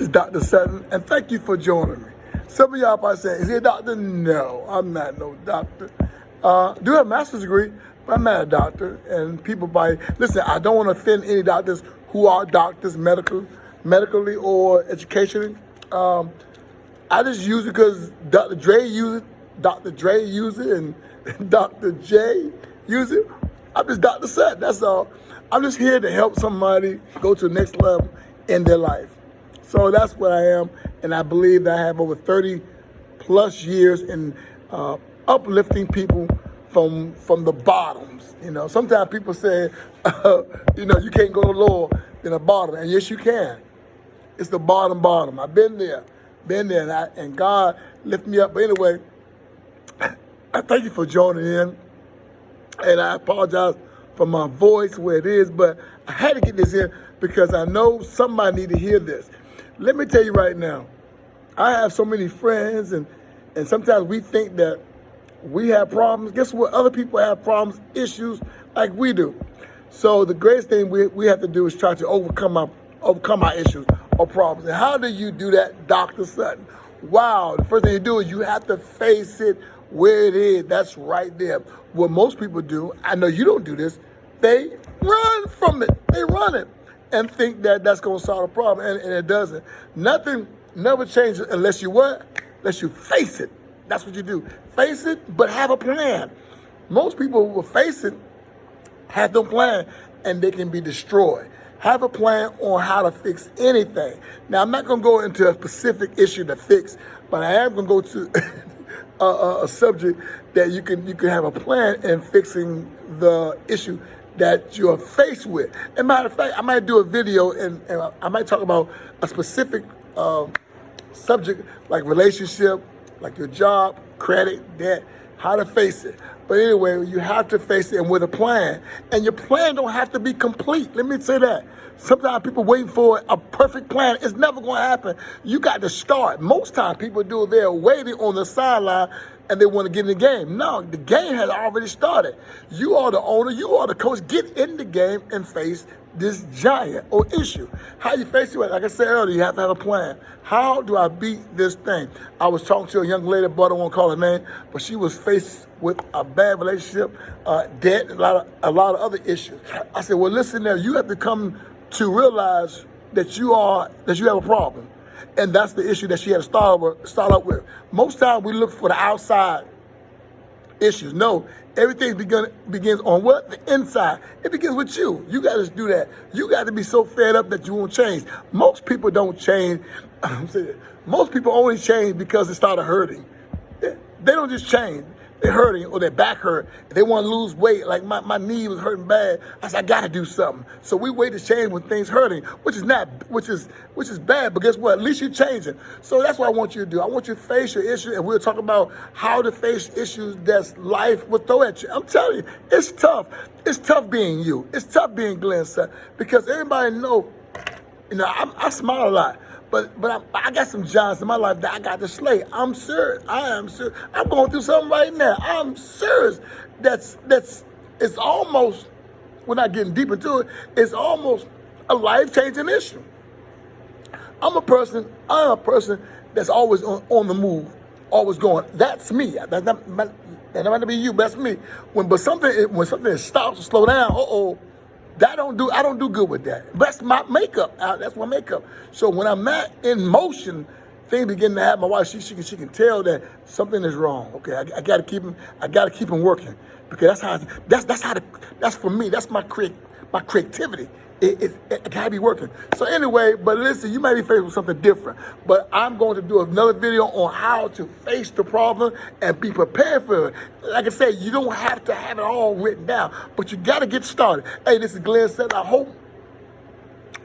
This is Dr. Sutton, and thank you for joining me. Some of y'all probably saying, is he a doctor? No, I'm not no doctor. Do have a master's degree, but I'm not a doctor. And people listen, I don't want to offend any doctors who are doctors medically or educationally. I just use it because Dr. Dre used it, and Dr. J used it. I'm just Dr. Sutton, that's all. I'm just here to help somebody go to the next level in their life. So that's what I am, and I believe that I have over 30 plus years in uplifting people from the bottoms. You know, sometimes people say, you can't go no lower than the bottom, and yes, you can. It's the bottom. I've been there, and God lifted me up. But anyway, I thank you for joining in, and I apologize for my voice where it is, but I had to get this in because I know somebody need to hear this. Let me tell you right now, I have so many friends, and sometimes we think that we have problems. Guess what? Other people have problems, issues like we do. So the greatest thing we have to do is try to overcome our issues or problems. And how do you do that, Dr. Sutton? Wow, the first thing you do is you have to face it where it is. That's right there. What most people do, I know you don't do this, they run from it. They run it and think that that's going to solve the problem, and it doesn't. Nothing never changes unless you what? Unless you face it. That's what you do. Face it, but have a plan. Most people who will face it have no plan, and they can be destroyed. Have a plan on how to fix anything. Now, I'm not going to go into a specific issue to fix, but I am going to go to a subject that you can have a plan in fixing the issue that you're faced with. As a matter of fact, I might do a video and I might talk about a specific subject like relationship, like your job, credit, debt, how to face it. But anyway, you have to face it and with a plan. And your plan don't have to be complete. Let me say that. Sometimes people waiting for a perfect plan. It's never going to happen. You got to start. Most times people do, they're waiting on the sideline and they want to get in the game. No, the game has already started. You are the owner. You are the coach. Get in the game and face this giant or issue. How you face it? Like I said earlier, you have to have a plan. How do I beat this thing? I was talking to a young lady, but I don't want to call her name, but she was faced with a bad relationship, debt, a lot of other issues. I said, well, listen there, you have to come to realize that you have a problem. And that's the issue that she had to start up with. Most times we look for the outside issues. No, everything begins on what? The inside. It begins with you. You got to do that. You got to be so fed up that you won't change. Most people don't change. Most people only change because it started hurting. They don't just change. They're hurting or their back hurt. They want to lose weight. Like my knee was hurting bad. I said, I got to do something. So we wait to change when things hurting, which is bad. But guess what? At least you're changing. So that's what I want you to do. I want you to face your issue, and we'll talk about how to face issues that life will throw at you. I'm telling you, it's tough. It's tough being you. It's tough being Glenn Sutton because everybody know. I smile a lot. But I got some giants in my life that I got to slay. I'm serious. I am serious. I'm going through something right now. I'm serious. It's almost, we're not getting deep into it, it's almost a life-changing issue. I'm a person that's always on the move, always going. That's me. That might be you, but that's me. When something stops or slow down, I don't do good with that. That's my makeup. That's my makeup. So when I'm not in motion, things begin to happen. My wife, she can tell that something is wrong. Okay, I got to keep him working because that's for me. That's my creativity. It gotta be working. So anyway, but listen, you might be faced with something different. But I'm going to do another video on how to face the problem and be prepared for it. Like I said, you don't have to have it all written down, but you gotta get started. Hey, this is Glenn Sutton. I hope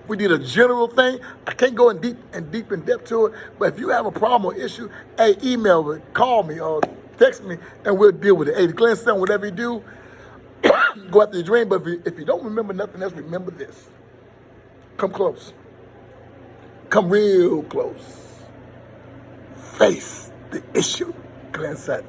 we did a general thing. I can't go in depth to it, but if you have a problem or issue, hey, email me, call me, or text me, and we'll deal with it. Hey, Glenn Sutton, whatever you do, go after your dream, but if you don't remember nothing else, remember this. Come close. Come real close. Face the issue. Glenn Sutton.